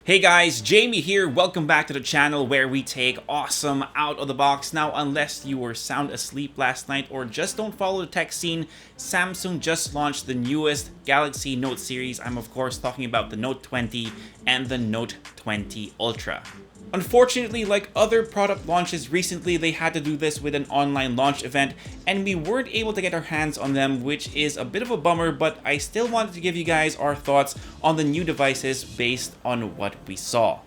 Hey guys, Jamie here. Welcome back to the channel where we take awesome out of the box. Now, unless you were sound asleep last night or just don't follow the tech scene, Samsung just launched the newest Galaxy Note series. I'm of course talking about the Note 20 and the Note 20 Ultra. Unfortunately, like other product launches recently, they had to do this with an online launch event, and we weren't able to get our hands on them, which is a bit of a bummer, but I still wanted to give you guys our thoughts on the new devices based on what we saw.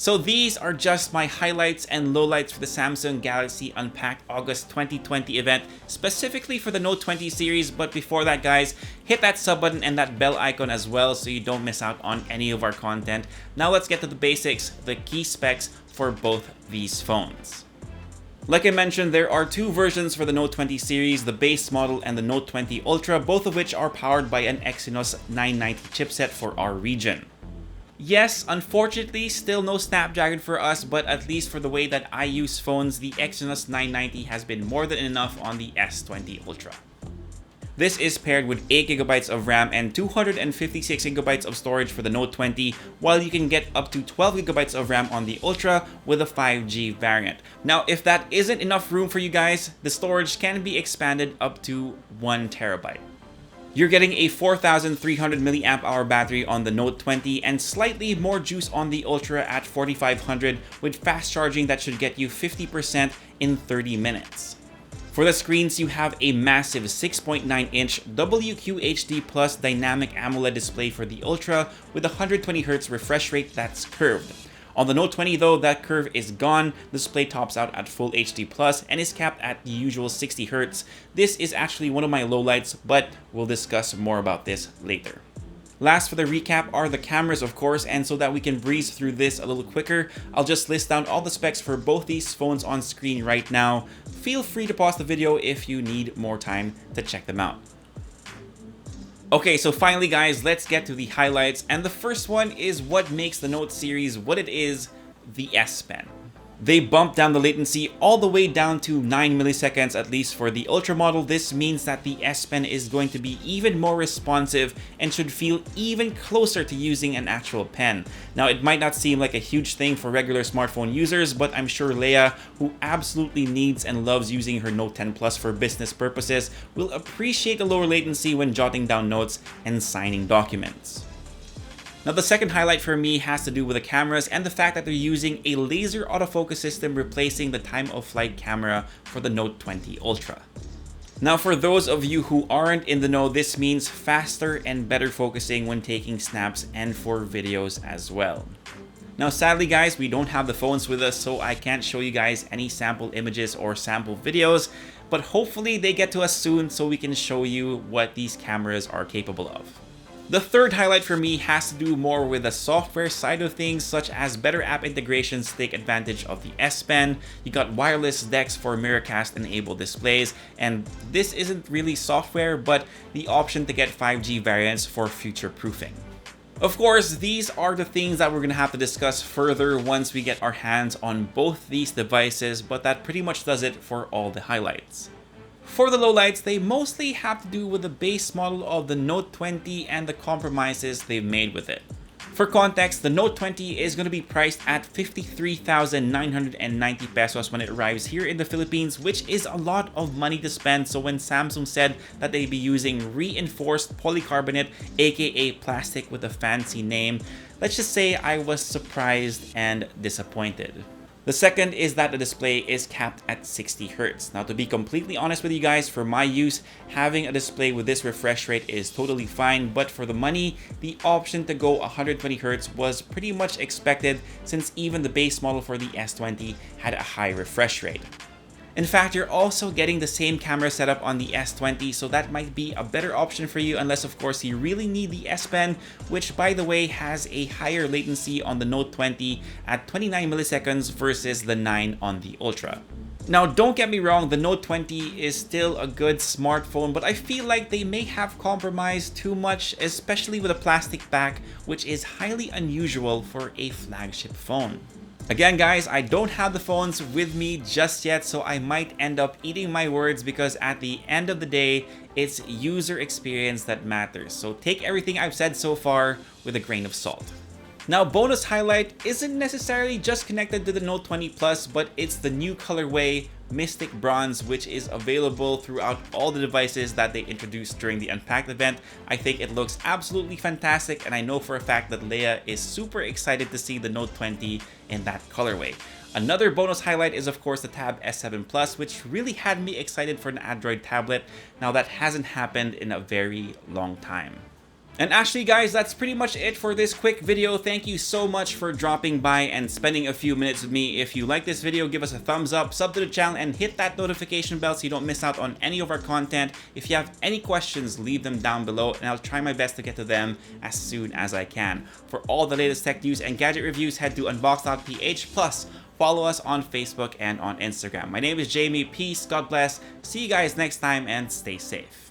So these are just my highlights and lowlights for the Samsung Galaxy Unpacked August 2020 event, specifically for the Note 20 series. But before that, guys, hit that sub button and that bell icon as well so you don't miss out on any of our content. Now let's get to the basics, the key specs for both these phones. Like I mentioned, there are two versions for the Note 20 series, the base model and the Note 20 Ultra, both of which are powered by an Exynos 990 chipset for our region. Yes, unfortunately, still no Snapdragon for us, but at least for the way that I use phones, the Exynos 990 has been more than enough on the S20 Ultra. This is paired with 8GB of RAM and 256GB of storage for the Note 20, while you can get up to 12GB of RAM on the Ultra with a 5G variant. Now, if that isn't enough room for you guys, the storage can be expanded up to 1TB. You're getting a 4300 mAh battery on the Note 20 and slightly more juice on the Ultra at 4500 with fast charging that should get you 50% in 30 minutes. For the screens, you have a massive 6.9-inch WQHD Plus dynamic AMOLED display for the Ultra with a 120Hz refresh rate that's curved. On the Note 20 though, that curve is gone. The display tops out at Full HD Plus and is capped at the usual 60Hz. This is actually one of my lowlights, but we'll discuss more about this later. Last for the recap are the cameras, of course, and so that we can breeze through this a little quicker, I'll just list down all the specs for both these phones on screen right now. Feel free to pause the video if you need more time to check them out. Okay, so finally guys, let's get to the highlights, and the first one is what makes the Note series what it is, the S Pen. They bumped down the latency all the way down to 9 milliseconds, at least for the Ultra model. This means that the S Pen is going to be even more responsive and should feel even closer to using an actual pen. Now, it might not seem like a huge thing for regular smartphone users, but I'm sure Leia, who absolutely needs and loves using her Note 10 Plus for business purposes, will appreciate the lower latency when jotting down notes and signing documents. Now, the second highlight for me has to do with the cameras and the fact that they're using a laser autofocus system replacing the time-of-flight camera for the Note 20 Ultra. Now, for those of you who aren't in the know, this means faster and better focusing when taking snaps and for videos as well. Now, sadly guys, we don't have the phones with us, so I can't show you guys any sample images or sample videos, but hopefully they get to us soon so we can show you what these cameras are capable of. The third highlight for me has to do more with the software side of things, such as better app integrations take advantage of the S Pen. You got wireless decks for Miracast enabled displays, and this isn't really software, but the option to get 5G variants for future proofing. Of course, these are the things that we're going to have to discuss further once we get our hands on both these devices, but that pretty much does it for all the highlights. For the lowlights, they mostly have to do with the base model of the Note 20 and the compromises they've made with it. For context, the Note 20 is going to be priced at 53,990 pesos when it arrives here in the Philippines, which is a lot of money to spend. So when Samsung said that they'd be using reinforced polycarbonate, aka plastic with a fancy name, let's just say I was surprised and disappointed. The second is that the display is capped at 60Hz. Now, to be completely honest with you guys, for my use, having a display with this refresh rate is totally fine, but for the money, the option to go 120Hz was pretty much expected since even the base model for the S20 had a high refresh rate. In fact, you're also getting the same camera setup on the S20, so that might be a better option for you unless of course you really need the S Pen, which by the way has a higher latency on the Note 20 at 29 milliseconds versus the 9 on the Ultra. Now, don't get me wrong, the Note 20 is still a good smartphone, but I feel like they may have compromised too much, especially with a plastic back, which is highly unusual for a flagship phone. Again guys, I don't have the phones with me just yet, so I might end up eating my words because at the end of the day, it's user experience that matters. So take everything I've said so far with a grain of salt. Now, bonus highlight isn't necessarily just connected to the Note 20 Plus, but it's the new colorway Mystic Bronze, which is available throughout all the devices that they introduced during the Unpacked event. I think it looks absolutely fantastic, and I know for a fact that Leia is super excited to see the Note 20 in that colorway. Another bonus highlight is of course the Tab S7 Plus, which really had me excited for an Android tablet. Now that hasn't happened in a very long time. And actually guys, that's pretty much it for this quick video. Thank you so much for dropping by and spending a few minutes with me. If you like this video, give us a thumbs up, sub to the channel, and hit that notification bell so you don't miss out on any of our content. If you have any questions, leave them down below and I'll try my best to get to them as soon as I can. For all the latest tech news and gadget reviews, head to unbox.ph, plus follow us on Facebook and on Instagram. My name is Jamie. Peace, God bless. See you guys next time and stay safe.